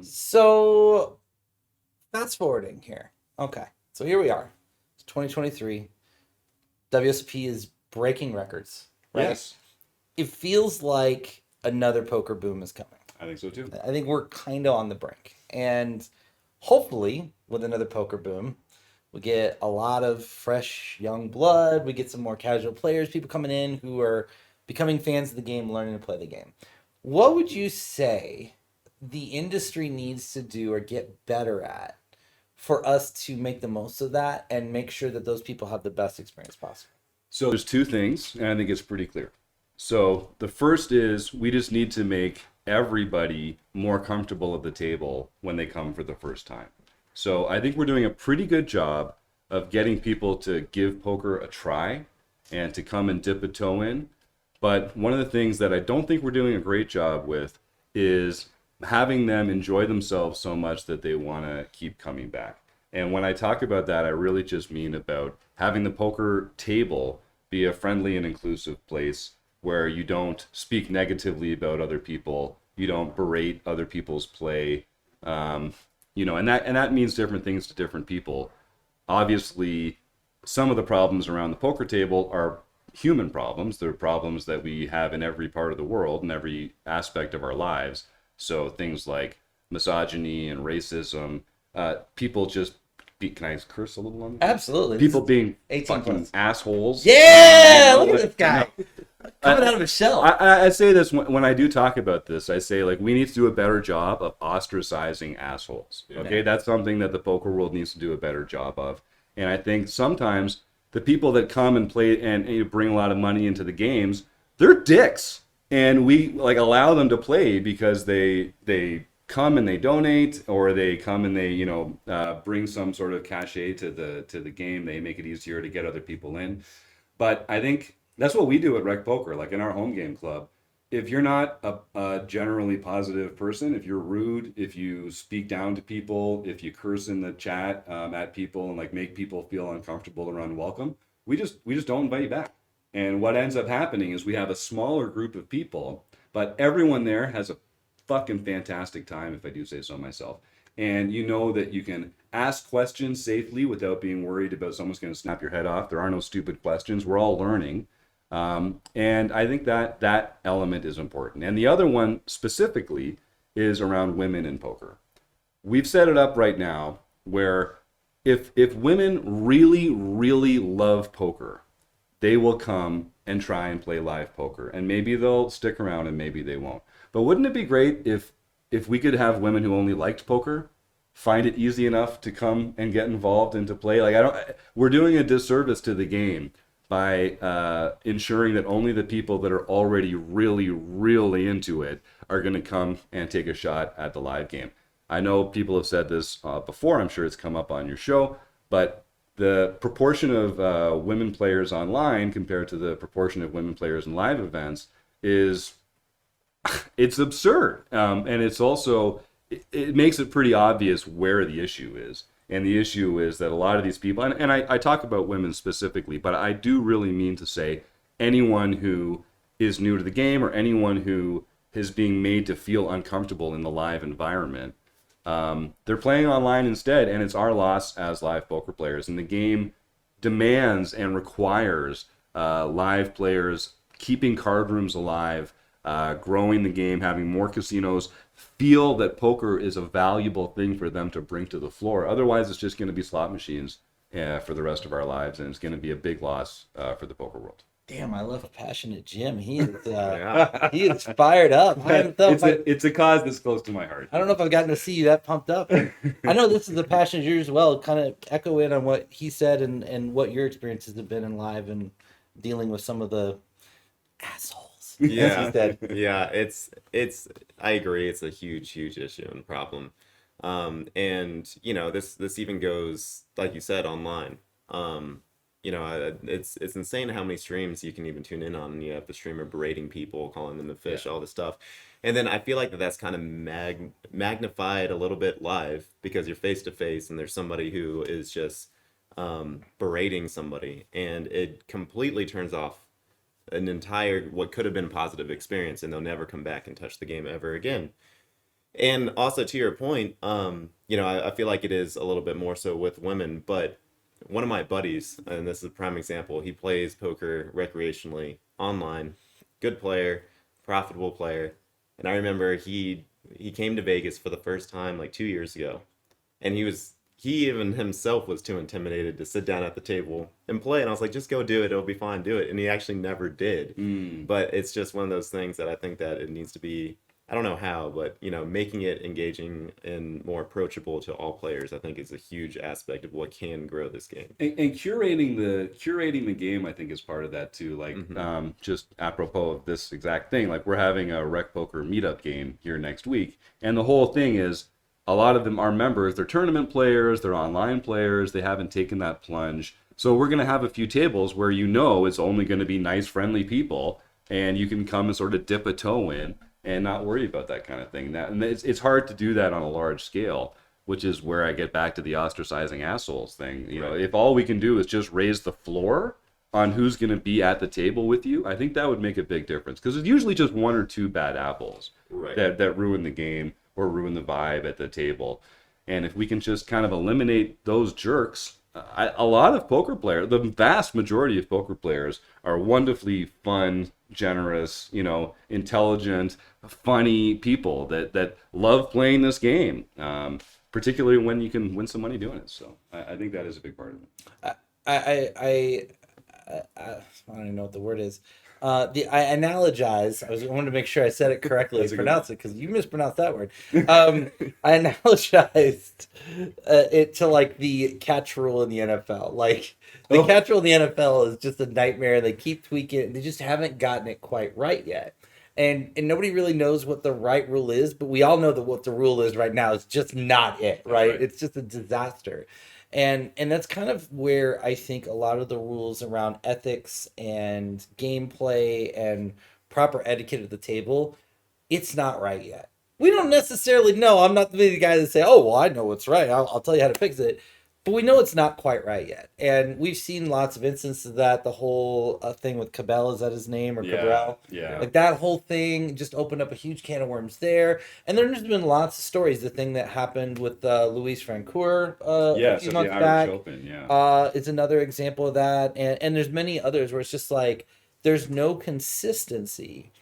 So, fast forwarding here. Okay, so here we are. It's 2023. WSOP is breaking records, right? Yes, It feels like another poker boom is coming. I think so too. I think we're kind of on the brink. And hopefully, with another poker boom, we get a lot of fresh young blood. We get some more casual players, people coming in who are becoming fans of the game, learning to play the game. What would you say the industry needs to do or get better at for us to make the most of that and make sure that those people have the best experience possible? So there's two things, and I think it's pretty clear. So the first is we just need to make everybody more comfortable at the table when they come for the first time. So I think we're doing a pretty good job of getting people to give poker a try and to come and dip a toe in. But one of the things that I don't think we're doing a great job with is having them enjoy themselves so much that they want to keep coming back. And when I talk about that, I really just mean about having the poker table be a friendly and inclusive place where you don't speak negatively about other people, you don't berate other people's play, and that means different things to different people. Obviously, some of the problems around the poker table are human problems. They're problems that we have in every part of the world and every aspect of our lives. So things like misogyny and racism, people just can I curse a little on that? Absolutely. People being 18 fucking plus. assholes. Yeah, look at this guy. Coming out of his shell. I say this when I do talk about this. I say, like, we need to do a better job of ostracizing assholes. Okay, Yeah. that's something that the poker world needs to do a better job of. And I think sometimes the people that come and play and bring a lot of money into the games, they're dicks, and we like allow them to play because they come and they donate, or they come and they bring some sort of cachet to the game. They make it easier to get other people in. But I think that's what we do at Rec.Poker, like in our home game club. If you're not a generally positive person, if you're rude, if you speak down to people, if you curse in the chat at people and like make people feel uncomfortable or unwelcome, we just don't invite you back. And what ends up happening is we have a smaller group of people, but everyone there has a fucking fantastic time, if I do say so myself. And you know that you can ask questions safely without being worried about someone's going to snap your head off. There are no stupid questions. We're all learning. And I think that element is important. And the other one specifically is around women in poker. We've set it up right now where if women really, really love poker, they will come and try and play live poker. And maybe they'll stick around and maybe they won't. But wouldn't it be great if we could have women who only liked poker find it easy enough to come and get involved and to play? We're doing a disservice to the game by ensuring that only the people that are already really, really into it are going to come and take a shot at the live game. I know people have said this before. I'm sure it's come up on your show, but the proportion of women players online compared to the proportion of women players in live events it's absurd. And it's also, it makes it pretty obvious where the issue is. And the issue is that a lot of these people, and I talk about women specifically, but I do really mean to say anyone who is new to the game or anyone who is being made to feel uncomfortable in the live environment, they're playing online instead, and it's our loss as live poker players. And the game demands and requires live players keeping card rooms alive, growing the game, having more casinos, feel that poker is a valuable thing for them to bring to the floor. Otherwise, it's just going to be slot machines for the rest of our lives, and it's going to be a big loss for the poker world. Damn, I love a passionate Jim. He is he is fired up. It's a cause that's close to my heart. I don't know if I've gotten to see you that pumped up. I know this is a passion of yours as well. Kind of echo in on what he said and what your experiences have been in live and dealing with some of the assholes. Yeah, yeah, it's. I agree. It's a huge issue and problem, and this even goes, like you said, online. It's insane how many streams you can even tune in on, and you have the streamer berating people, calling them a fish, all this stuff, and then I feel like that's kind of magnified a little bit live because you're face to face, and there's somebody who is just berating somebody, and it completely turns off an entire what could have been a positive experience, and they'll never come back and touch the game ever again. And also to your point, I feel like it is a little bit more so with women, but one of my buddies, and this is a prime example, he plays poker recreationally online, good player, profitable player. And I remember he came to Vegas for the first time like 2 years ago, and he even himself was too intimidated to sit down at the table and play. And I was like, just go do it, it'll be fine, do it. And he actually never did. Mm. But it's just one of those things that I think that it needs to be, I don't know how, but making it engaging and more approachable to all players, I think is a huge aspect of what can grow this game. And curating the game, I think, is part of that too. Like, just apropos of this exact thing, like we're having a Rec.Poker meetup game here next week, and the whole thing is a lot of them are members. They're tournament players, they're online players. They haven't taken that plunge, so we're gonna have a few tables where it's only going to be nice, friendly people, and you can come and sort of dip a toe in and not worry about that kind of thing. And it's hard to do that on a large scale, which is where I get back to the ostracizing assholes thing. If all we can do is just raise the floor on who's going to be at the table with you, I think that would make a big difference, because it's usually just one or two bad apples that ruin the game or ruin the vibe at the table. And if we can just kind of eliminate those jerks, a lot of poker players, the vast majority of poker players, are wonderfully fun, generous, intelligent, funny people that love playing this game, particularly when you can win some money doing it. So I think that is a big part of it. I don't even know what the word is. I analogize. I wanted to make sure I said it correctly and pronounce it, because you mispronounced that word. I analogized it to like the catch rule in the NFL. Like the catch rule in the NFL is just a nightmare. They keep tweaking it. They just haven't gotten it quite right yet. And nobody really knows what the right rule is, but we all know that what the rule is right now is just not it, right? It's just a disaster. And that's kind of where I think a lot of the rules around ethics and gameplay and proper etiquette at the table, it's not right yet. We don't necessarily know. I'm not the guy to say, oh, well, I know what's right. I'll tell you how to fix it. But we know it's not quite right yet. And we've seen lots of instances of that. The whole thing with Cabell, is that his name? Or Cabral? Yeah. Like that whole thing just opened up a huge can of worms there. And there's been lots of stories. The thing that happened with Luis Francoeur a few months back. Open, yeah. Is another example of that. And there's many others where it's just like there's no consistency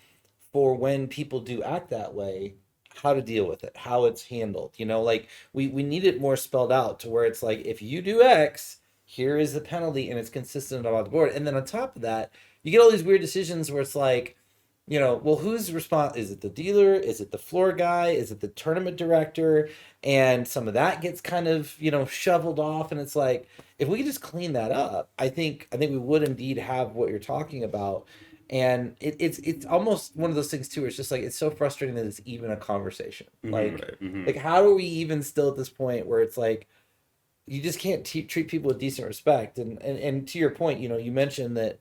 for when people do act that way, how to deal with it, how it's handled. Like we need it more spelled out to where it's like, if you do X, here is the penalty, and it's consistent about the board. And then on top of that, you get all these weird decisions where it's like, well, who's responsible? Is it the dealer? Is it the floor guy? Is it the tournament director? And some of that gets kind of, shoveled off. And it's like, if we could just clean that up, I think we would indeed have what you're talking about. And it's almost one of those things too, where it's just like, it's so frustrating that it's even a conversation. Like how are we even still at this point where it's like, you just can't treat people with decent respect? And to your point, you mentioned that,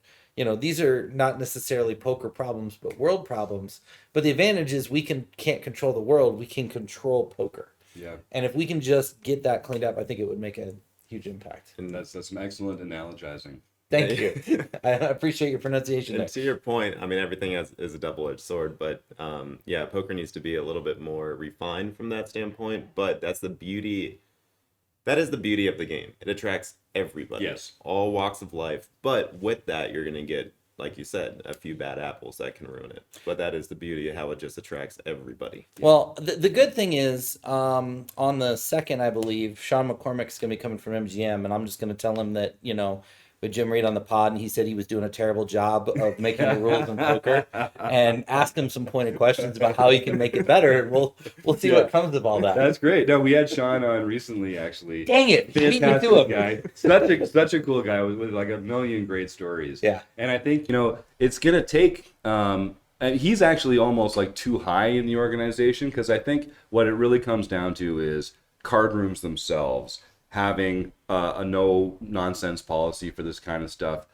these are not necessarily poker problems, but world problems. But the advantage is we can't control the world. We can control poker. Yeah. And if we can just get that cleaned up, I think it would make a huge impact. And that's some excellent analogizing. Thank you. I appreciate your pronunciation. And to your point, I mean, everything is a double-edged sword, but poker needs to be a little bit more refined from that standpoint. But that's the beauty. That is the beauty of the game. It attracts everybody. Yes. All walks of life. But with that, you're going to get, like you said, a few bad apples that can ruin it. But that is the beauty of how it just attracts everybody. Well, the good thing is, on the 2nd, I believe, Sean McCormick's going to be coming from MGM, and I'm just going to tell him that, with Jim Reid on the pod, and he said he was doing a terrible job of making the rules in poker, and ask him some pointed questions about how he can make it better. And we'll see what comes of all that. That's great. No, we had Sean on recently, actually. Dang it! Beat me to him. Guy. Such a cool guy with like a million great stories. Yeah. And I think it's gonna take. And he's actually almost like too high in the organization, because I think what it really comes down to is card rooms themselves having a no nonsense policy for this kind of stuff.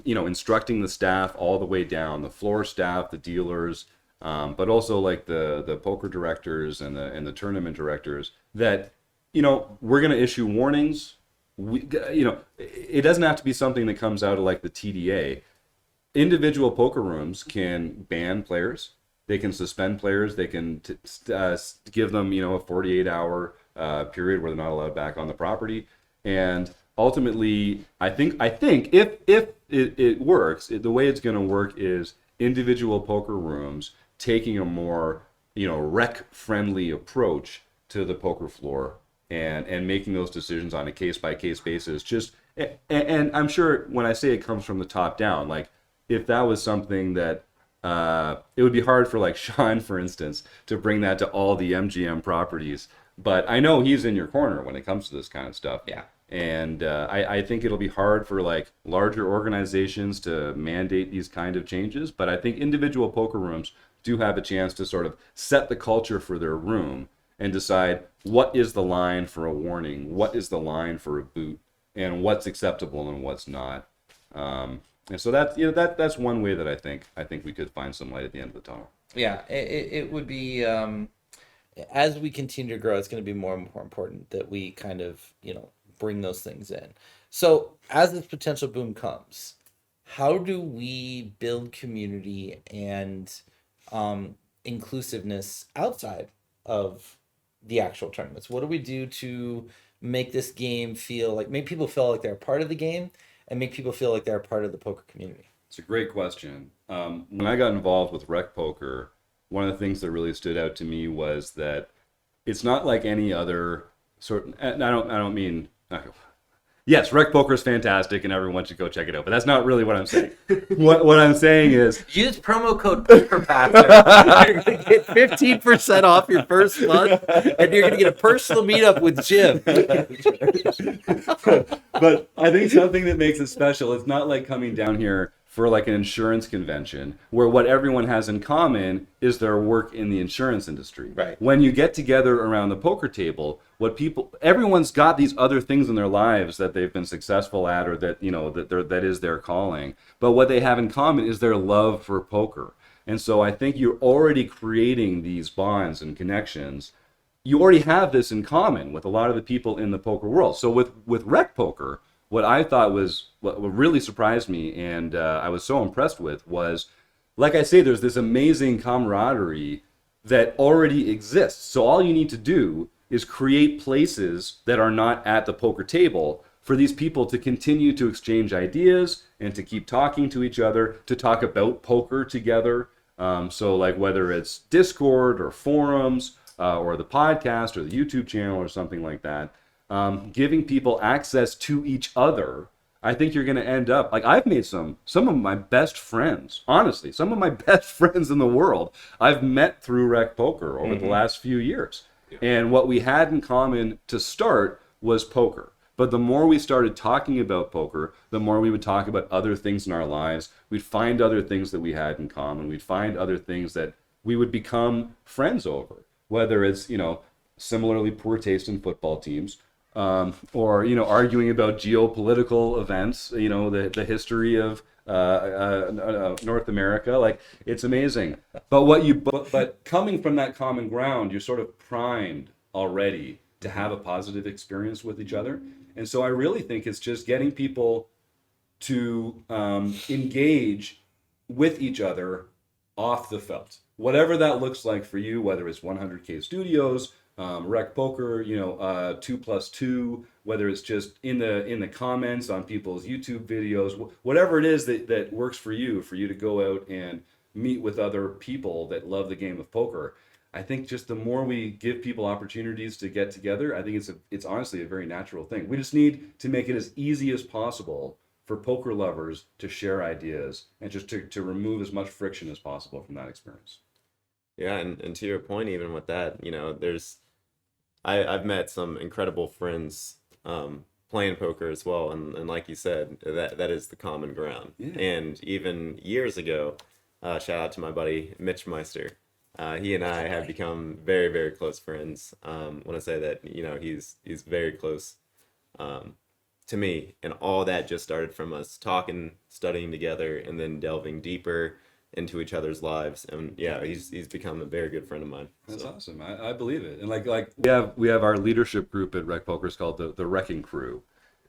Instructing the staff all the way down, the floor staff, the dealers, but also like the poker directors and the tournament directors, that we're going to issue warnings. It doesn't have to be something that comes out of like the TDA. Individual poker rooms can ban players. They can suspend players. They can give them, a 48-hour period where they're not allowed back on the property. And ultimately, I think if it works, the way it's going to work is individual poker rooms taking a more, rec-friendly approach to the poker floor and making those decisions on a case-by-case basis. And I'm sure when I say it comes from the top down, like if that was something that it would be hard for like Sean, for instance, to bring that to all the MGM properties. But I know he's in your corner when it comes to this kind of stuff. Yeah. And I think it'll be hard for like larger organizations to mandate these kind of changes. But I think individual poker rooms do have a chance to sort of set the culture for their room and decide what is the line for a warning, what is the line for a boot, and what's acceptable and what's not. And so that's one way that I think we could find some light at the end of the tunnel. Yeah, it would be as we continue to grow, it's going to be more and more important that we kind of bring those things in. So as this potential boom comes, how do we build community and inclusiveness outside of the actual tournaments? What do we do to make this game make people feel like they're part of the game and make people feel like they're part of the poker community? It's a great question. When I got involved with Rec.Poker, one of the things that really stood out to me was that it's not like any other sort. And I don't mean. Yes, Rec.Poker is fantastic, and everyone should go check it out. But that's not really what I'm saying. What I'm saying is use promo code PokerPasser. You're going to get 15% off your first month, and you're going to get a personal meetup with Jim. But I think something that makes it special, it's not like coming down here for like an insurance convention where what everyone has in common is their work in the insurance industry. Right. When you get together around the poker table, everyone's got these other things in their lives that they've been successful at, or that, that is their calling. But what they have in common is their love for poker. And so I think you're already creating these bonds and connections. You already have this in common with a lot of the people in the poker world. So with Rec.Poker, what I thought was what really surprised me and I was so impressed with was, like I say, there's this amazing camaraderie that already exists. So all you need to do is create places that are not at the poker table for these people to continue to exchange ideas and to keep talking to each other, to talk about poker together. So like whether it's Discord or forums or the podcast or the YouTube channel or something like that, giving people access to each other, I think you're going to end up, like I've made some of my best friends, honestly, some of my best friends in the world, I've met through Rec.Poker over the last few years. Yeah. And what we had in common to start was poker. But the more we started talking about poker, the more we would talk about other things in our lives. We'd find other things that we had in common. We'd find other things that we would become friends over, whether it's, similarly poor taste in football teams, or arguing about geopolitical events, the history of North America. Like, it's amazing. But coming from that common ground, you're sort of primed already to have a positive experience with each other. And so I really think it's just getting people to engage with each other off the felt, whatever that looks like for you, whether it's 100K Studios, Rec.Poker, 2+2, whether it's just in the comments on people's YouTube videos, whatever it is that works for you to go out and meet with other people that love the game of poker. I think just the more we give people opportunities to get together, I think it's honestly a very natural thing. We just need to make it as easy as possible for poker lovers to share ideas and just to remove as much friction as possible from that experience. Yeah, and to your point, even with that, I've met some incredible friends playing poker as well, and like you said, that is the common ground. Yeah. And even years ago, shout out to my buddy Mitch Meister. He and I have become very, very close friends. When I say that, he's very close to me, and all that just started from us talking, studying together, and then delving deeper into each other's lives. And yeah, he's become a very good friend of mine. That's awesome. I believe it. And like we have our leadership group at Rec.Poker is called the Wrecking Crew,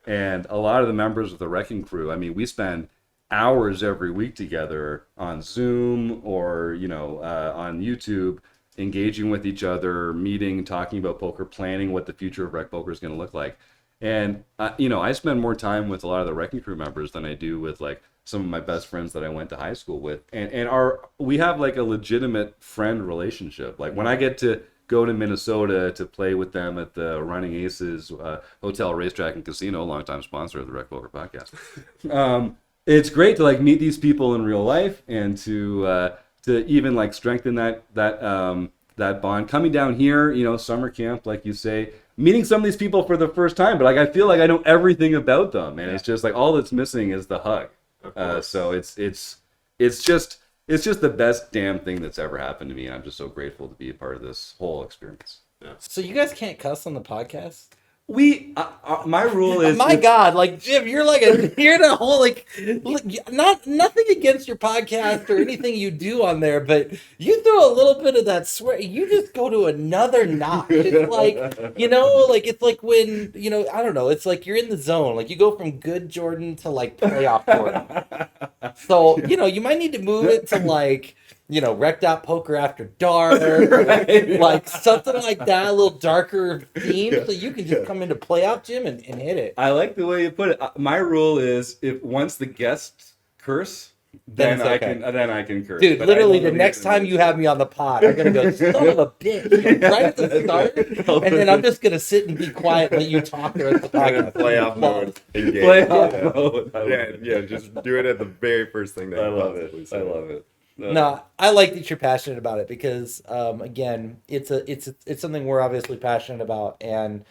and a lot of the members of the Wrecking Crew, I mean, we spend hours every week together on Zoom or on YouTube, engaging with each other, meeting, talking about poker, planning what the future of Rec Poker is going to look like. And I spend more time with a lot of the wrecking crew members than I do with like some of my best friends that I went to high school with. And we have like a legitimate friend relationship. Like when I get to go to Minnesota to play with them at the Running Aces Hotel, Racetrack, and Casino, longtime sponsor of the Rec.Poker podcast. It's great to like meet these people in real life and to even like strengthen that bond. Coming down here, summer camp, like you say, meeting some of these people for the first time, but like I feel like I know everything about them, and it's just like all that's missing is the hug. So it's just the best damn thing that's ever happened to me, and I'm just so grateful to be a part of this whole experience. Yeah. So you guys can't cuss on the podcast? My rule is my God, like Jim, you're the whole nothing against your podcast or anything you do on there, but you throw a little bit of that swear. You just go to another notch. It's like it's like when I don't know. It's like you're in the zone. Like you go from good Jordan to like playoff Jordan. So you might need to move it to like. Rec.Poker after dark, right. like something like that, a little darker theme, so you can just come into playoff Jim and hit it. I like the way you put it. My rule is if once the guests curse, then I can curse. Dude, but literally the next time you have me on the pod, I'm gonna go, son of a bitch, right at the start, and then I'm just gonna sit and be quiet and let you talk the rest of the podcast. Playoff mode. Playoff mode. Yeah, just do it at the very first thing that I you love possibly it. say. I love it. No, I like that you're passionate about it because, again, it's something we're obviously passionate about, and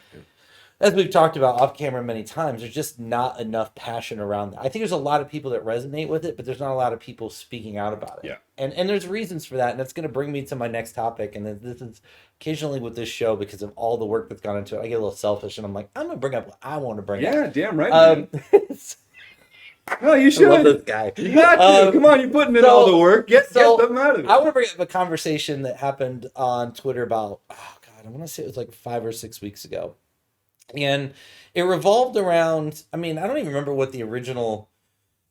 as we've talked about off camera many times, there's just not enough passion around that. I think there's a lot of people that resonate with it, but there's not a lot of people speaking out about it. Yeah. And there's reasons for that, and that's going to bring me to my next topic. And this is occasionally with this show because of all the work that's gone into it. I get a little selfish, and I'm like, I'm going to bring up what I want to bring up. Yeah, damn right. Man. No, you should. I love this guy. You got to. Come on, you're putting in all the work. Get them out of it. I want to bring up a conversation that happened on Twitter about, I want to say it was like 5 or 6 weeks ago. And it revolved around, I don't even remember what the original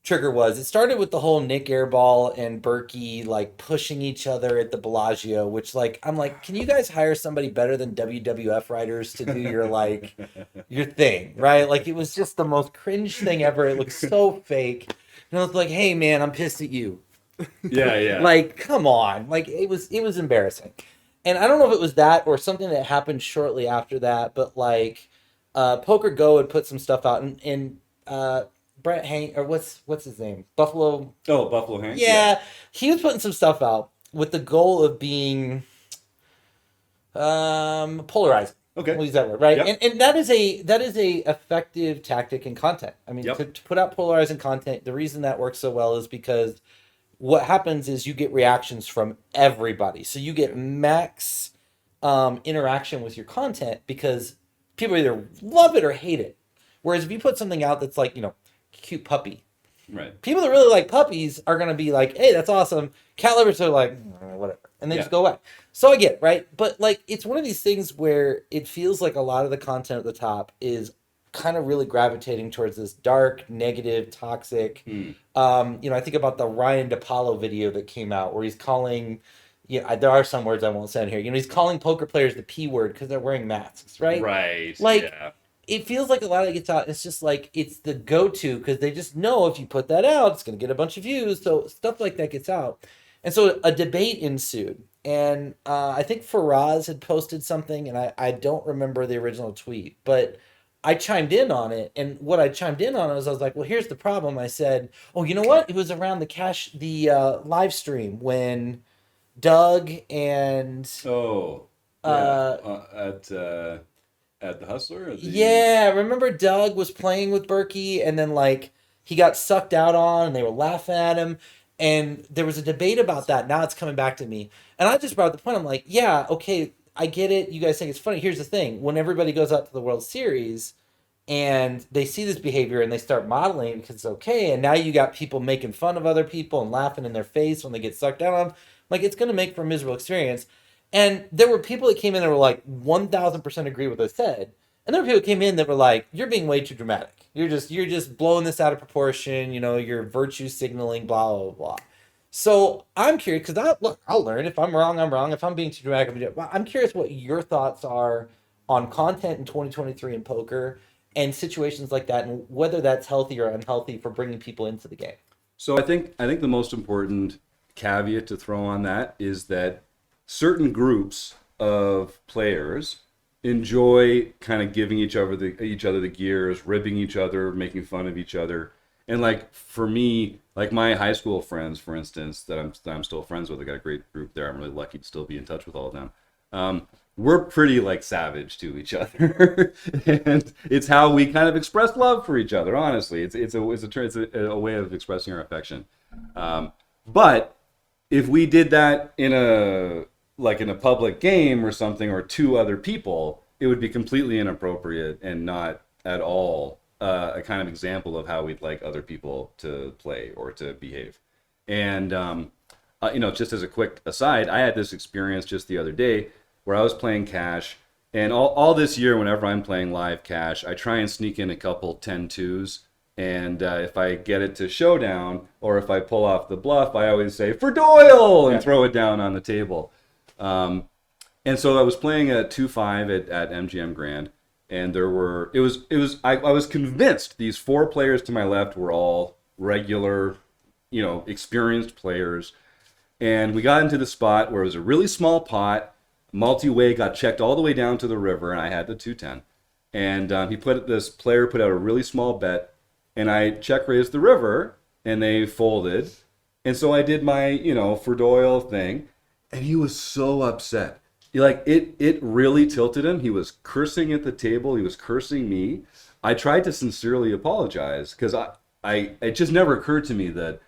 trigger was. It started with the whole Nick Airball and Berkey like pushing each other at the Bellagio, which I'm like, can you guys hire somebody better than WWF writers to do your your thing, right? Like it was just the most cringe thing ever. It looked so fake. And I was like, hey man, I'm pissed at you. Yeah. Like, come on. Like it was embarrassing. And I don't know if it was that or something that happened shortly after that, but Poker Go had put some stuff out and Brett Hank, or what's his name? Buffalo. Oh, Buffalo Hank. Yeah, he was putting some stuff out with the goal of being polarizing. Okay. We'll use that word, right? Yep. And that is a effective tactic in content. Yep. To put out polarizing content, the reason that works so well is because what happens is you get reactions from everybody. So you get max interaction with your content because people either love it or hate it. Whereas if you put something out that's like, cute puppy. Right. People that really like puppies are going to be like, hey, that's awesome. Cat lovers are like, whatever. And they just go away. So I get it, right? But it's one of these things where it feels like a lot of the content at the top is kind of really gravitating towards this dark, negative, toxic. I think about the Ryan DePaulo video that came out where he's calling, there are some words I won't say in here. He's calling poker players the P word because they're wearing masks, right? Right. It feels like a lot of it gets out. It's just it's the go-to because they just know if you put that out, it's going to get a bunch of views. So stuff like that gets out. And so a debate ensued. And I think Faraz had posted something, and I don't remember the original tweet, but I chimed in on it. And what I chimed in on was I was like, well, here's the problem. I said, oh, you know what? It was around the live stream when Doug and... At the Hustler? Yeah, remember Doug was playing with Berkey and then he got sucked out on and they were laughing at him and there was a debate about that. Now it's coming back to me. And I just brought up the point. I'm like, yeah, okay, I get it. You guys think it's funny. Here's the thing. When everybody goes out to the World Series and they see this behavior and they start modeling it because it's okay, and now you got people making fun of other people and laughing in their face when they get sucked out on, it's going to make for a miserable experience. And there were people that came in and were like 1,000% agree with what I said. And there were people who came in that were like, "You're being way too dramatic. You're just blowing this out of proportion. You're virtue signaling, blah blah blah." So I'm curious because I'll learn. If I'm wrong, I'm wrong. If I'm being too dramatic, I'm curious what your thoughts are on content in 2023 in poker and situations like that, and whether that's healthy or unhealthy for bringing people into the game. So I think the most important caveat to throw on that is that certain groups of players enjoy kind of giving each other the gears, ribbing each other, making fun of each other. And like for me, like my high school friends, for instance, that I'm still friends with, I got a great group there. I'm really lucky to still be in touch with all of them. We're pretty like savage to each other, and it's how we kind of express love for each other. Honestly, it's a way of expressing our affection. But if we did that in a public game or something, or two other people, it would be completely inappropriate and not at all a kind of example of how we'd like other people to play or to behave. And just as a quick aside, I had this experience just the other day where I was playing cash, and all this year, whenever I'm playing live cash, I try and sneak in a couple 10-2s. And if I get it to showdown, or if I pull off the bluff, I always say for Doyle and throw it down on the table. And so I was playing a 2-5 at MGM Grand, and I was convinced these four players to my left were all regular, experienced players. And we got into the spot where it was a really small pot. Multi-way got checked all the way down to the river, and I had the 2-10. And this player put out a really small bet, and I check raised the river, and they folded. And so I did my, for Doyle thing, and he was so upset. It really tilted him. He was cursing at the table. He was cursing me. I tried to sincerely apologize because it just never occurred to me that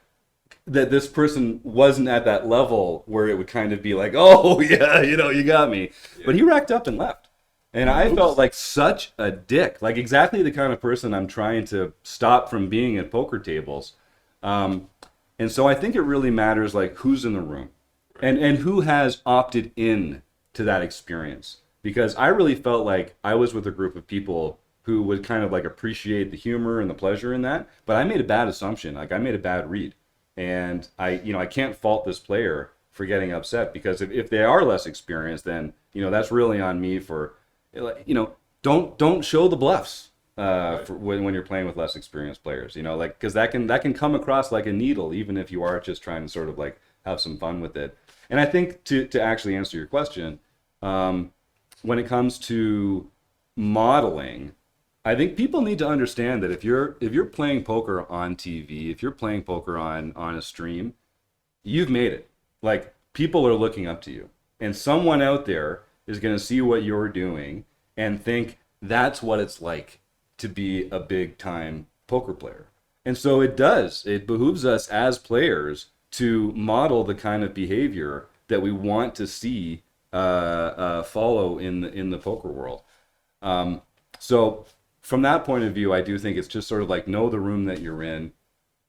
this person wasn't at that level where it would kind of be like, oh yeah, you got me. But he racked up and left. And I felt like such a dick, like exactly the kind of person I'm trying to stop from being at poker tables. And so I think it really matters like who's in the room and who has opted in to that experience. Because I really felt like I was with a group of people who would kind of like appreciate the humor and the pleasure in that. But I made a bad assumption, like I made a bad read. And I can't fault this player for getting upset, because if they are less experienced, then that's really on me for don't show the bluffs for when you're playing with less experienced players, because that can come across like a needle, even if you are just trying to sort of like have some fun with it. And I think to actually answer your question, when it comes to modeling, I think people need to understand that if you're playing poker on TV, if you're playing poker on a stream, you've made it. Like, people are looking up to you. And someone out there is going to see what you're doing and think that's what it's like to be a big time poker player. And so it behooves us as players to model the kind of behavior that we want to see follow in the poker world. So from that point of view, I do think it's just sort of like, know the room that you're in.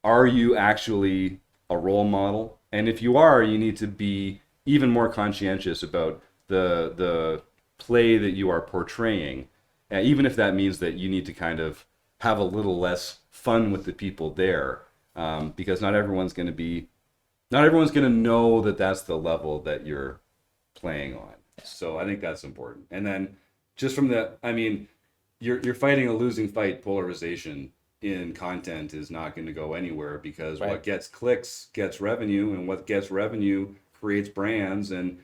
Are you actually a role model? And if you are, you need to be even more conscientious about the play that you are portraying, even if that means that you need to kind of have a little less fun with the people there, because not everyone's going to know that that's the level that you're playing on. So I think that's important. And then just from you're fighting a losing fight. Polarization in content is not going to go anywhere, because what gets clicks gets revenue, and what gets revenue creates brands. And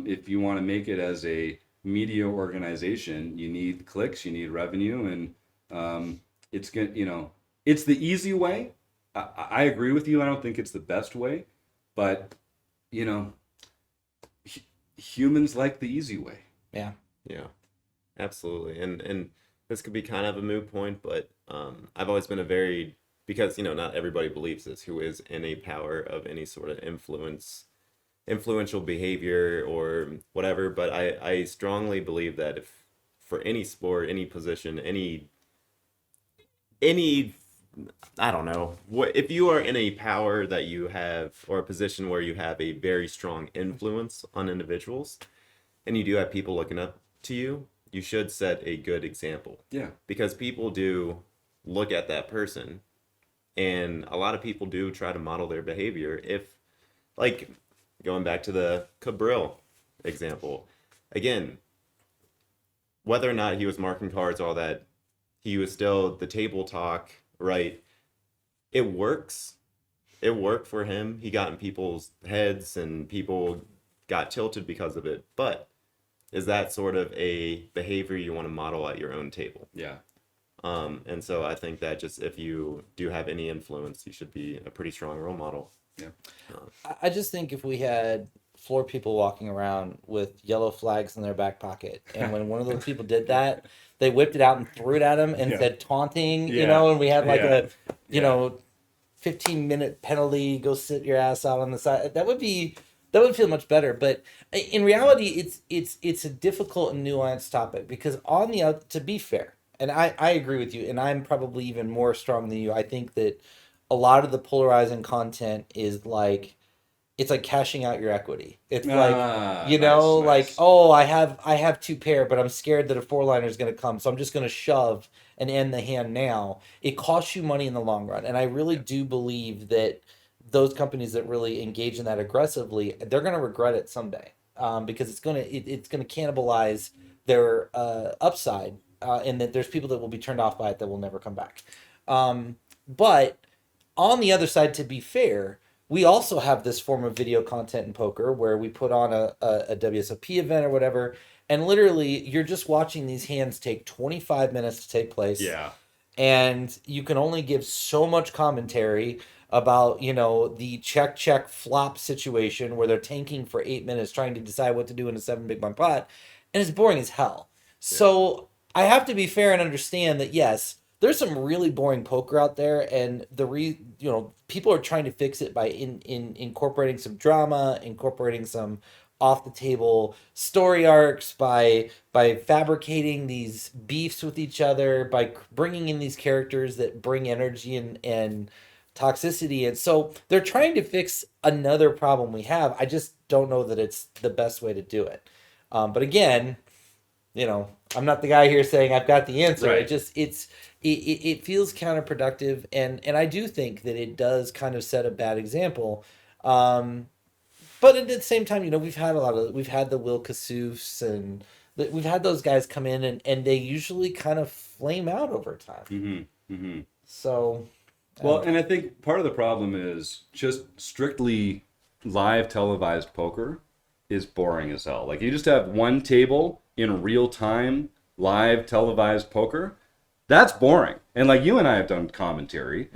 if you want to make it as a media organization, you need clicks, you need revenue, and it's the easy way. I agree with you. I don't think it's the best way, but humans like the easy way. Yeah. Yeah, absolutely. And this could be kind of a moot point, but I've always been because not everybody believes this, who is in a power of any sort of influential behavior or whatever, but I strongly believe that if for any sport, any position, any I don't know, if you are in a power that you have, or a position where you have a very strong influence on individuals, and you do have people looking up to you, you should set a good example. Yeah. Because people do look at that person, and a lot of people do try to model their behavior. If, like, going back to the Cabril example, again, whether or not he was marking cards, all that, he was still the table talk, right? It works. It worked for him. He got in people's heads and people got tilted because of it. But is that sort of a behavior you want to model at your own table? Yeah. And so I think that just if you do have any influence, you should be a pretty strong role model. Yeah. I just think if we had floor people walking around with yellow flags in their back pocket, and when one of those people did that, they whipped it out and threw it at him and Yeah. said taunting, you Yeah. know, and we had like Yeah. you know, 15-minute penalty, go sit your ass out on the side. That would feel much better. But in reality, it's a difficult and nuanced topic because to be fair, and I agree with you, and I'm probably even more strong than you. I think that a lot of the polarizing content is like, it's like cashing out your equity. It's like, you know, nice. like, oh, I have two pair, but I'm scared that a four liner is going to come, so I'm just going to shove and end the hand now. It costs you money in the long run, and I really do believe that those companies that really engage in that aggressively, they're going to regret it someday, because it's gonna cannibalize their upside, and that there's people that will be turned off by it that will never come back. But on the other side, to be fair, we also have this form of video content in poker where we put on a WSOP event or whatever, and literally you're just watching these hands take 25 minutes to take place. Yeah. And you can only give so much commentary about, you know, the check flop situation where they're tanking for 8 minutes trying to decide what to do in a 7 big blind pot, and it's boring as hell. So I have to be fair and understand that yes, there's some really boring poker out there, and people are trying to fix it by incorporating some drama, incorporating some off the table story arcs, by fabricating these beefs with each other, by bringing in these characters that bring energy and toxicity. And so they're trying to fix another problem we have. I just don't know that it's the best way to do it. But again, you know, I'm not the guy here saying I've got the answer. Right. It feels counterproductive, and I do think that it does kind of set a bad example. But at the same time, you know, we've had the Will Kassoufs, and we've had those guys come in, and they usually kind of flame out over time. Mm-hmm. Mm-hmm. So, well, and I think part of the problem is just strictly live televised poker is boring as hell. Like, you just have one table in real time, live televised poker. That's boring. And like, you and I have done commentary,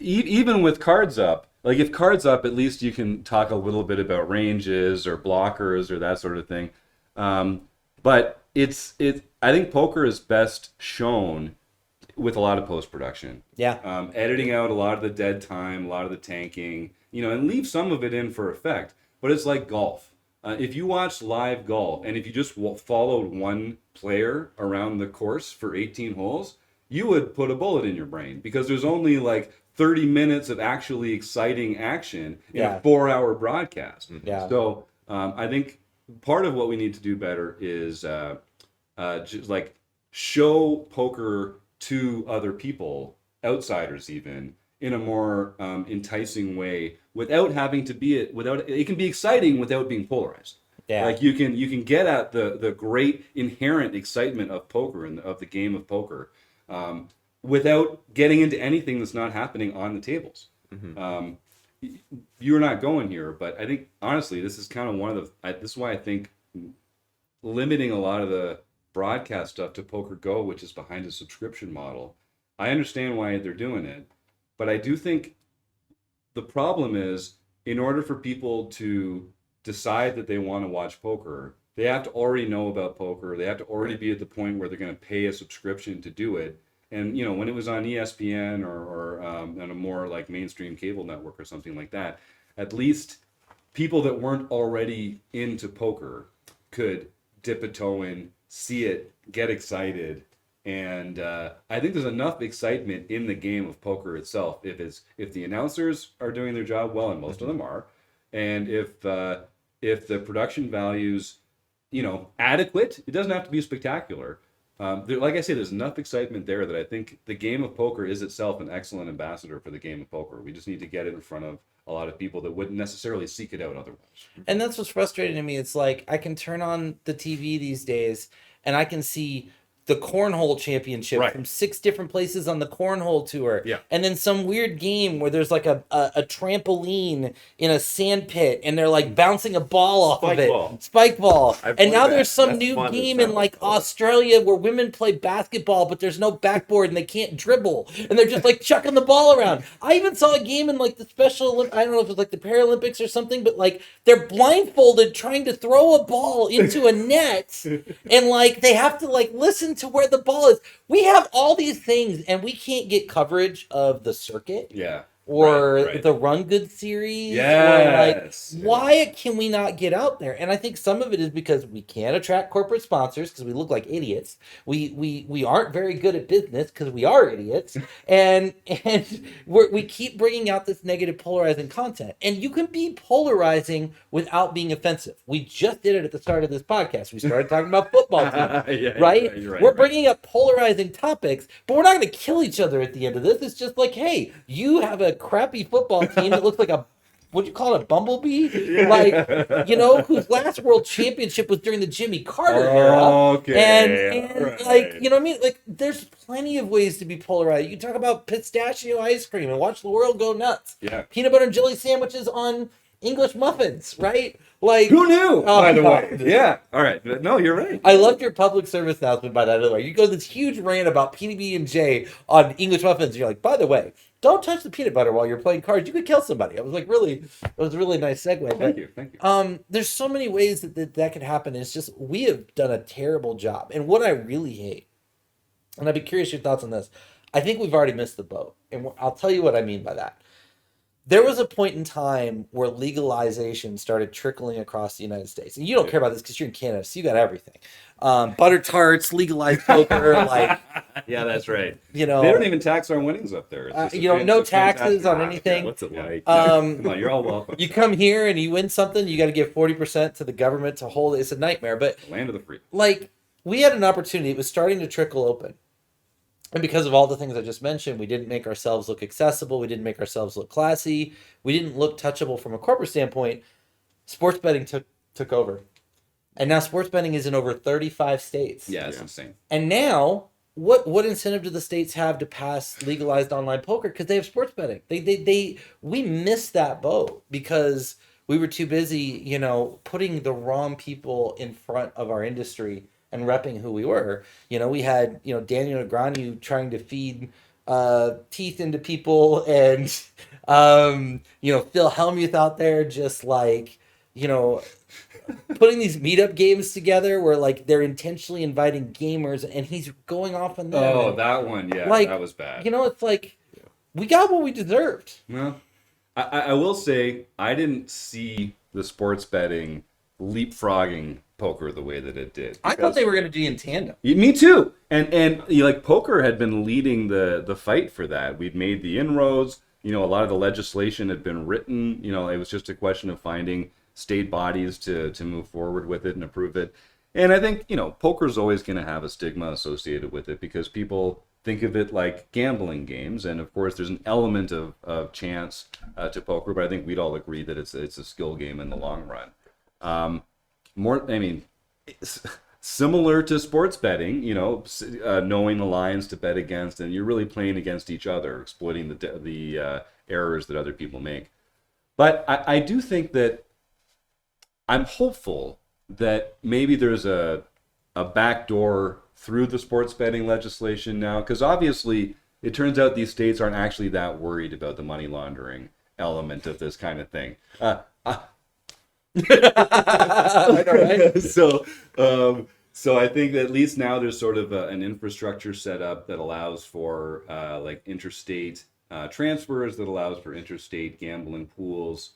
even with cards up. Like, if cards up, at least you can talk a little bit about ranges or blockers or that sort of thing. But I think poker is best shown with a lot of post-production. Yeah. Editing out a lot of the dead time, a lot of the tanking, you know, and leave some of it in for effect. But it's like golf. If you watch live golf, and if you just followed one player around the course for 18 holes, you would put a bullet in your brain, because there's only like 30 minutes of actually exciting action in a 4-hour broadcast. Yeah. So I think part of what we need to do better is just like show poker to other people, outsiders even, in a more enticing way, without having to be it can be exciting without being polarized. Yeah. Like, you can get at the great inherent excitement of poker and of the game of poker, without getting into anything that's not happening on the tables. Mm-hmm. You're not going here, but I think honestly, this is kind of this is why I think limiting a lot of the broadcast stuff to Poker Go, which is behind a subscription model. I understand why they're doing it, but I do think the problem is, in order for people to decide that they want to watch poker, they have to already know about poker. They have to already be at the point where they're going to pay a subscription to do it. And, you know, when it was on ESPN or on a more like mainstream cable network or something like that, at least people that weren't already into poker could dip a toe in, see it, get excited. And I think there's enough excitement in the game of poker itself, if the announcers are doing their job well, and most of them are, and if the production values adequate. It doesn't have to be spectacular. Like I say, there's enough excitement there that I think the game of poker is itself an excellent ambassador for the game of poker. We just need to get it in front of a lot of people that wouldn't necessarily seek it out otherwise. And that's what's frustrating to me. It's like I can turn on the TV these days and I can see the cornhole championship Right. from 6 different places on the cornhole tour. Yeah. And then some weird game where there's like a trampoline in a sand pit and they're like bouncing a ball off of it. Spike ball. I've And played now that. there's some That's new fun. game That's in not like fun. Australia where women play basketball, but there's no backboard and they can't dribble. And they're just like chucking the ball around. I even saw a game in like the I don't know if it was like the Paralympics or something, but like they're blindfolded trying to throw a ball into a net and like they have to like listen to where the ball is. We have all these things and we can't get coverage of the circuit Yeah. or Right. the Run Good series. Yes. Or like, why can we not get out there? And I think some of it is because we can't attract corporate sponsors because we look like idiots. We aren't very good at business because we are idiots, and we keep bringing out this negative polarizing content. And you can be polarizing without being offensive. We just did it at the start of this podcast. We started talking about football teams, Yeah, right? you're right, We're right. bringing up polarizing topics, but we're not going to kill each other at the end of this. It's just like, hey, you have a crappy football team that looks like a what do you call it, a bumblebee? Like, whose last world championship was during the Jimmy Carter era. Okay, And right. like, you know what I mean? Like, there's plenty of ways to be polarized. You can talk about pistachio ice cream and watch the world go nuts. Yeah. Peanut butter and jelly sandwiches on English muffins, right? Like, Who knew? Oh, by the way, God. yeah. All right, but no, you're right. I loved your public service announcement, by the way. You go this huge rant about PB&J on English muffins. You're like, by the way, don't touch the peanut butter while you're playing cards. You could kill somebody. I was like, really, it was a really nice segue. Thank you. There's so many ways that could happen. It's just, we have done a terrible job. And what I really hate, and I'd be curious your thoughts on this, I think we've already missed the boat. And I'll tell you what I mean by that. There was a point in time where legalization started trickling across the United States. And you don't care about this because you're in Canada, so you got everything. Butter tarts, legalized poker, like, Yeah, that's right. you know, They don't even tax our winnings up there. It's just no it's a fantastic taxes on ride. anything. What's it like? Come on, you're all welcome. You come here and you win something, you got to give 40% to the government to hold it. It's a nightmare. But Land of the free. like, we had an opportunity. It was starting to trickle open. And because of all the things I just mentioned, we didn't make ourselves look accessible. We didn't make ourselves look classy. We didn't look touchable from a corporate standpoint. Sports betting took over. And now sports betting is in over 35 states. Yeah, it's insane. And now, what incentive do the states have to pass legalized online poker? Because they have sports betting. We missed that boat because we were too busy, putting the wrong people in front of our industry and repping who we were. We had, Daniel Negreanu trying to feed teeth into people and, Phil Hellmuth out there just like, putting these meetup games together where like they're intentionally inviting gamers and he's going off on them. Oh, and, that one, yeah, like, that was bad. It's like we got what we deserved. Well, I will say I didn't see the sports betting leapfrogging poker the way that it did. I thought they were going to do in tandem. Me too. And like poker had been leading the fight for that. We'd made the inroads. A lot of the legislation had been written. It was just a question of finding state bodies to move forward with it and approve it. And I think, poker's always going to have a stigma associated with it because people think of it like gambling games. And of course, there's an element of chance to poker, but I think we'd all agree that it's a skill game in the long run. Similar to sports betting, knowing the lines to bet against, and you're really playing against each other, exploiting the errors that other people make. But I do think that I'm hopeful that maybe there's a backdoor through the sports betting legislation now, because obviously it turns out these states aren't actually that worried about the money laundering element of this kind of thing. I know, right? So I think that at least now there's sort of an infrastructure set up that allows for like interstate transfers, that allows for interstate gambling pools.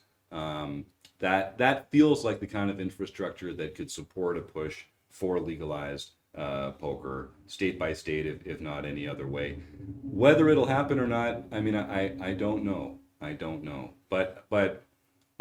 That feels like the kind of infrastructure that could support a push for legalized poker state by state, if not any other way. Whether it'll happen or not, I mean, I don't know. But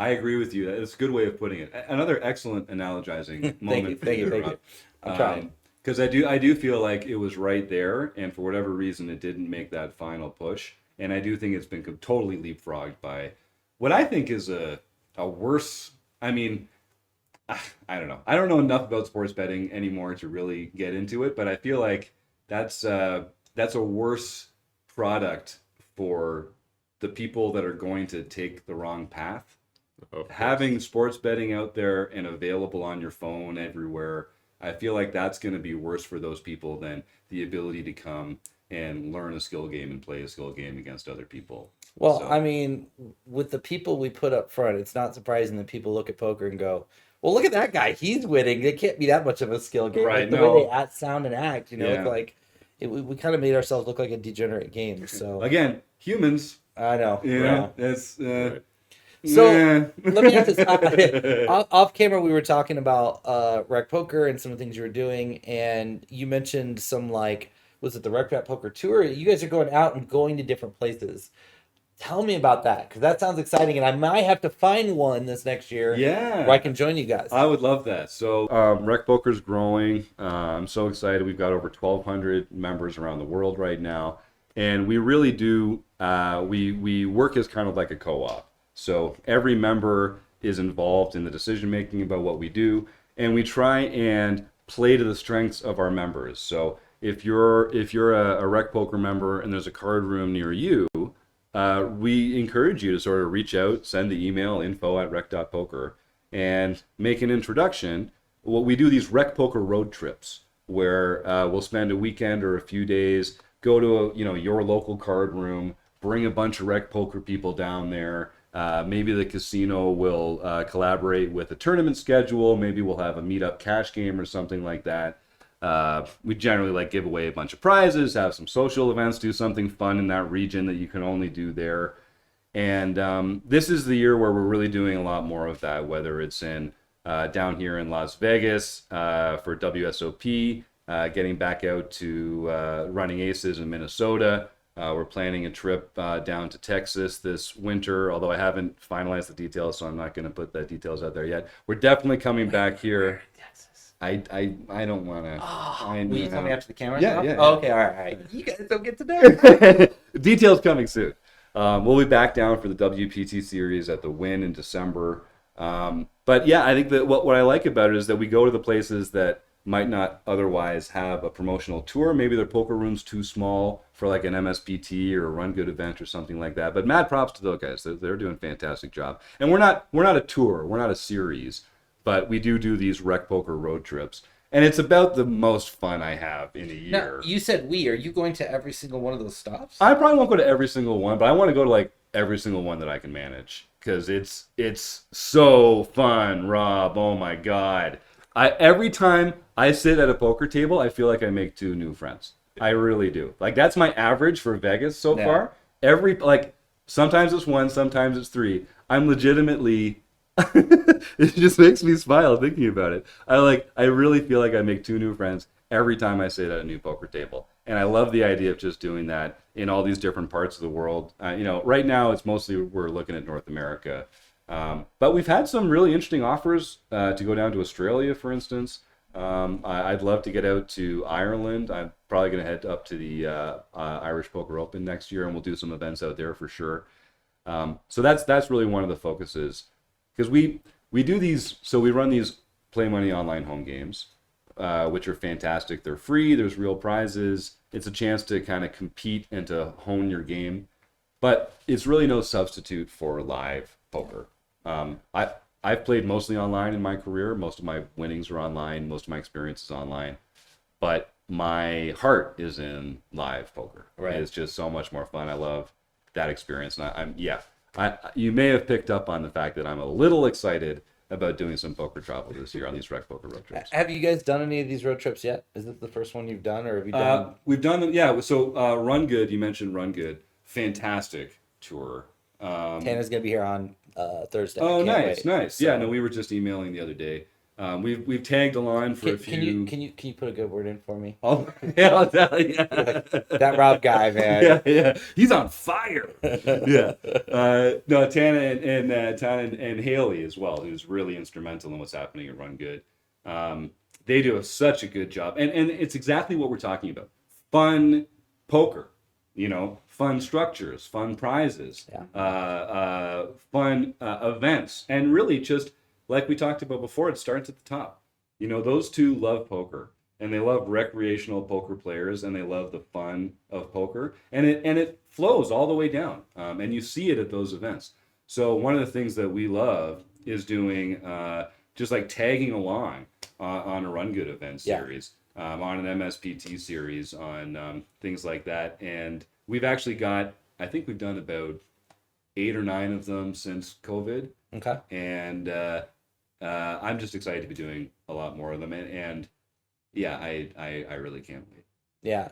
I agree with you. That's a good way of putting it. Another excellent analogizing moment for Thank you, you, thank Rob. you. I'm trying. Because I do feel like it was right there, and for whatever reason, it didn't make that final push. And I do think it's been totally leapfrogged by what I think is a worse. I mean, I don't know. I don't know enough about sports betting anymore to really get into it, but I feel like that's a worse product for the people that are going to take the wrong path. Of course. Having sports betting out there and available on your phone everywhere, I feel like that's going to be worse for those people than the ability to come and learn a skill game and play a skill game against other people. Well, So, I mean, with the people we put up front, it's not surprising that people look at poker and go, "Well, look at that guy. He's winning. It can't be that much of a skill game." Right, Like the no. way they act, sound, and act, it's Yeah. like we kind of made ourselves look like a degenerate game. So again, humans, I know. yeah, it's Right. So let me ask this. Off camera, we were talking about Rec.Poker and some of the things you were doing, and you mentioned some was it the Rec.Poker tour? You guys are going out and going to different places. Tell me about that, because that sounds exciting, and I might have to find one this next year yeah. where I can join you guys. I would love that. So, Rec.Poker's growing. I'm so excited. We've got over 1,200 members around the world right now, and we really do. We work as kind of like a co-op. So every member is involved in the decision making about what we do, and we try and play to the strengths of our members. So if you're a Rec.Poker member and there's a card room near you, we encourage you to sort of reach out, send the email info@rec.poker, and make an introduction. Well, we do these Rec.Poker road trips where we'll spend a weekend or a few days, go to your local card room, bring a bunch of Rec.Poker people down there. Maybe the casino will collaborate with a tournament schedule. Maybe we'll have a meetup cash game or something like that. We generally give away a bunch of prizes, have some social events, do something fun in that region that you can only do there. And this is the year where we're really doing a lot more of that, whether it's in down here in Las Vegas for WSOP, getting back out to running aces in Minnesota. We're planning a trip down to Texas this winter, although I haven't finalized the details, so I'm not going to put the details out there yet. We're definitely coming back here. I don't want to. Will you tell me after the camera? Yeah, yeah. Oh, okay, all right. You guys don't get to know. Details coming soon. We'll be back down for the WPT series at the Wynn in December. But yeah, I think that what I like about it is that we go to the places that might not otherwise have a promotional tour. Maybe their poker room's too small for like an MSPT or a Run Good event or something like that. But mad props to those guys. They're doing a fantastic job. And we're not a tour. We're not a series. But we do these Rec.Poker road trips. And it's about the most fun I have in a year. Now, you said we. Are you going to every single one of those stops? I probably won't go to every single one, but I want to go to every single one that I can manage. Because it's so fun, Rob. Oh my God. Every time I sit at a poker table, I feel like I make 2 new friends. I really do. That's my average for Vegas so far. Sometimes it's 1, sometimes it's 3. I'm legitimately it just makes me smile thinking about it. I really feel like I make 2 new friends every time I sit at a new poker table. And I love the idea of just doing that in all these different parts of the world. Right now it's mostly we're looking at North America. But we've had some really interesting offers to go down to Australia, for instance. I'd love to get out to Ireland. I'm probably going to head up to the Irish Poker Open next year, and we'll do some events out there for sure. So that's really one of the focuses. Because we do these, so we run these Play Money online home games, which are fantastic. They're free, there's real prizes. It's a chance to kind of compete and to hone your game. But it's really no substitute for live poker. I've played mostly online in my career. Most of my winnings are online. Most of my experience is online. But my heart is in live poker. Right. It's just so much more fun. I love that experience. And you may have picked up on the fact that I'm a little excited about doing some poker travel this year on these Rec.Poker road trips. Have you guys done any of these road trips yet? Is this the first one you've done, or have you done? We've done them, yeah. So Run Good, you mentioned Run Good. Fantastic tour. Tana's gonna be here on Thursday. Oh, I can't nice, wait. nice. So- Yeah, no, we were just emailing the other day. We've tagged along for a few. Can you put a good word in for me? Oh, yeah, I'll tell you. That Rob guy, man. Yeah. He's on fire. Yeah. No, Tana and Haley as well, who's really instrumental in what's happening at Run Good. They do such a good job, and it's exactly what we're talking about. Fun poker, fun structures, fun prizes, fun events, and really just like we talked about before, it starts at the top. Those two love poker, and they love recreational poker players, and they love the fun of poker, and it flows all the way down, and you see it at those events. So one of the things that we love is doing just like tagging along on a Run Good event series, on an MSPT series, on things like that, and we've actually got, I think we've done about 8 or 9 of them since COVID. Okay. And I'm just excited to be doing a lot more of them, and yeah, I really can't wait. Yeah.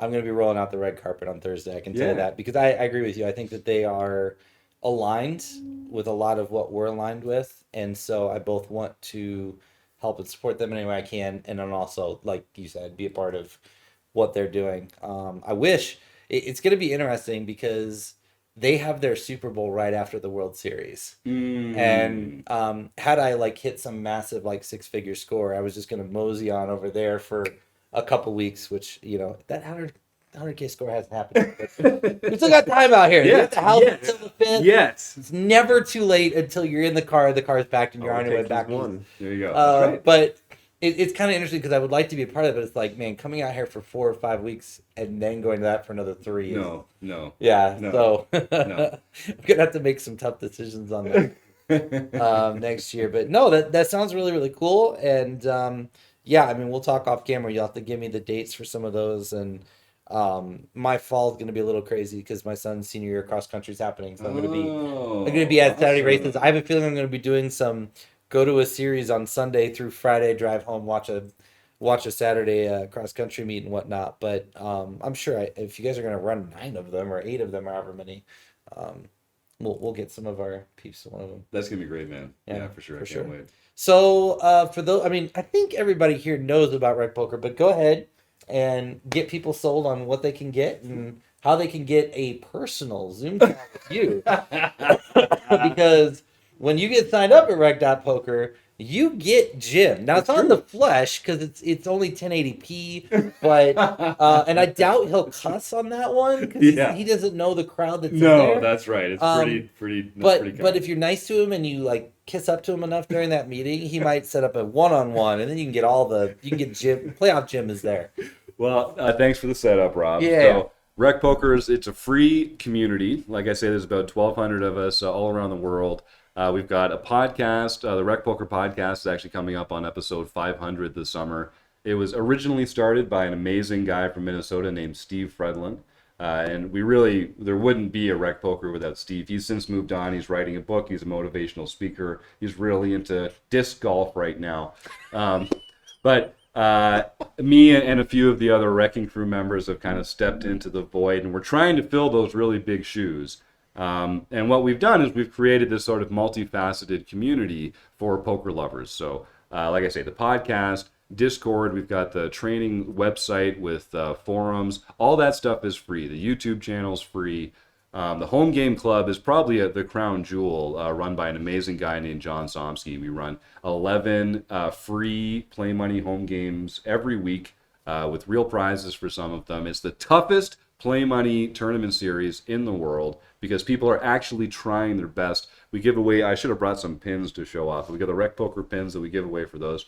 I'm going to be rolling out the red carpet on Thursday. I can tell you that, because I agree with you. I think that they are aligned with a lot of what we're aligned with, and so I both want to help and support them in any way I can, and then also, like you said, be a part of what they're doing. I wish it's going to be interesting because they have their Super Bowl right after the World Series. And had I like hit some massive like 6-figure score, I was just going to mosey on over there for a couple weeks, which, that 100K score hasn't happened. But we still got time out here. You have the house until the 5th. Yes. It's never too late until you're in the car's back, and you're on your way back. There you go. That's right. But it's kind of interesting because I would like to be a part of it. It's like, man, coming out here for 4 or 5 weeks and then going to that for another 3. No. Yeah. No. So No. I'm gonna have to make some tough decisions on that next year. But no, that sounds really, really cool. And I mean, we'll talk off camera. You'll have to give me the dates for some of those. And my fall is going to be a little crazy because my son's senior year cross country is happening. So I'm going to be at Saturday races. I have a feeling I'm going to be doing some go to a series on Sunday through Friday, drive home, watch a Saturday cross country meet and whatnot. But I'm sure if you guys are going to run 9 of them or 8 of them or however many, we'll get some of our peeps to one of them. That's gonna be great, man. Yeah, for sure. I can't wait. So for those, I mean, I think everybody here knows about Rec.Poker, but go ahead and get people sold on what they can get and how they can get a personal Zoom call with you. Because when you get signed up at Rec.Poker, you get Jim. Now it's on the flesh because it's only 1080p, but and I doubt he'll cuss on that one because he doesn't know the crowd that's in there. No, that's right. It's pretty. But if you're nice to him and you like kiss up to him enough during that meeting, he might set up a one-on-one, and then you can get Jim. Playoff Jim is there. Well, thanks for the setup, Rob. Yeah. So, Rec.Poker it's a free community. Like I say, there's about 1,200 of us all around the world. We've got a podcast. The Rec.Poker podcast is actually coming up on episode 500 this summer. It was originally started by an amazing guy from Minnesota named Steve Fredlin. And there wouldn't be a Rec.Poker without Steve. He's since moved on. He's writing a book. He's a motivational speaker. He's really into disc golf right now. But me and a few of the other Wrecking Crew members have kind of stepped into the void, and we're trying to fill those really big shoes. And what we've done is we've created this sort of multifaceted community for poker lovers. So, like I say, the podcast, Discord, we've got the training website with forums. All that stuff is free. The YouTube channel's free. The Home Game Club is probably the crown jewel, run by an amazing guy named John Somsky. We run 11 free play money home games every week with real prizes for some of them. It's the toughest play money tournament series in the world because people are actually trying their best. We give away, I should have brought some pins to show off. We got the Rec.Poker pins that we give away for those.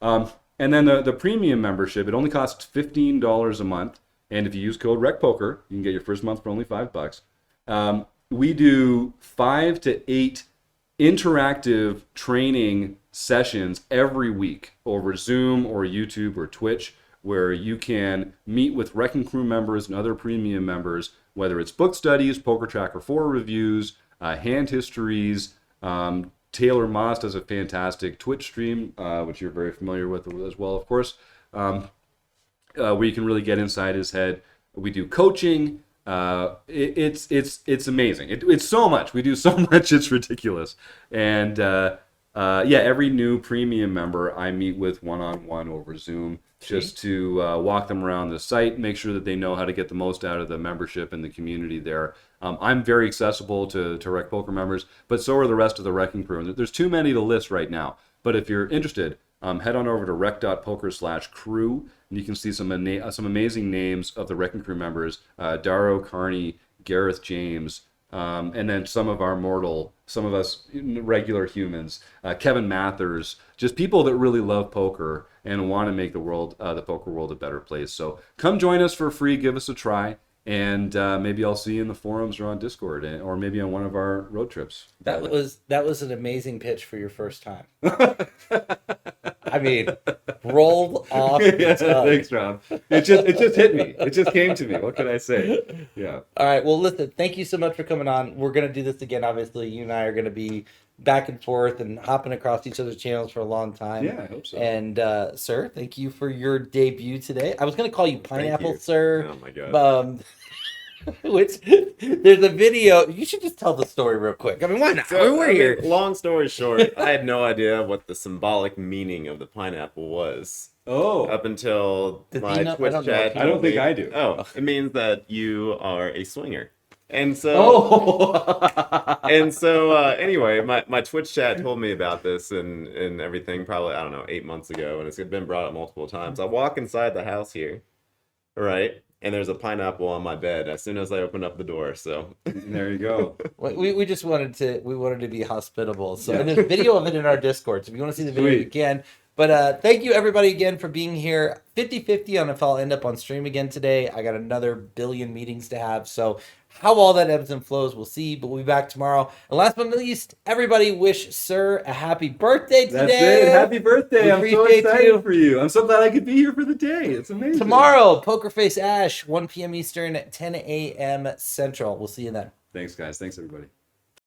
And then the premium membership, it only costs $15 a month. And if you use code Rec.Poker, you can get your first month for only $5. We do 5 to 8 interactive training sessions every week over Zoom or YouTube or Twitch, where you can meet with Wrecking Crew members and other premium members, whether it's book studies, Poker Tracker 4 reviews, hand histories. Taylor Moss does a fantastic Twitch stream, which you're very familiar with as well, of course, where you can really get inside his head. We do coaching. It's amazing. It's so much. We do so much. It's ridiculous. And Yeah, every new premium member I meet with one-on-one over Zoom just to walk them around the site, make sure that they know how to get the most out of the membership and the community there. I'm very accessible to Rec.Poker members, but so are the rest of the Wrecking crew. And there's too many to list right now. But if you're interested, head on over to rec.poker/crew, and you can see some amazing names of the Wrecking crew members: Darrow Carney, Gareth James, and then some of us regular humans, Kevin Mathers, just people that really love poker and want to make the poker world a better place. So come join us for free, give us a try, and maybe I'll see you in the forums or on Discord, or maybe on one of our road trips. That was an amazing pitch for your first time. I mean, rolled off the tongue. Thanks, Rob. It just hit me. It just came to me. What can I say? Yeah. All right. Well, listen, thank you so much for coming on. We're going to do this again. Obviously, you and I are going to be back and forth and hopping across each other's channels for a long time. Yeah, I hope so. And, sir, thank you for your debut today. I was going to call you Pineapple, you. sir. Oh, my God. Which, there's a video. You should just tell the story real quick. I mean, why not? We're here. Long story short, I had no idea what the symbolic meaning of the pineapple was. Oh. Up until Did my you know? Twitch I don't know. chat. I don't think I do. Oh, it means that you are a swinger. And so, Oh. anyway, my Twitch chat told me about this and everything probably, I don't know, 8 months ago, and it's been brought up multiple times. I walk inside the house here, right? And there's a pineapple on my bed as soon as I open up the door. So There you go. We just wanted to be hospitable. So and there's video of it in our Discord. So if you want to see the video, you can. But thank you everybody again for being here. 50-50 on if I'll end up on stream again today. I got another billion meetings to have. So how all that ebbs and flows, we'll see. But we'll be back tomorrow. And last but not least, everybody wish Sir a happy birthday today. That's it. Happy birthday. We I'm so appreciate excited you. for you. I'm so glad I could be here for the day. It's amazing. Tomorrow, Poker Face Ash, 1 p.m. Eastern, 10 a.m. Central. We'll see you then. Thanks, guys. Thanks, everybody.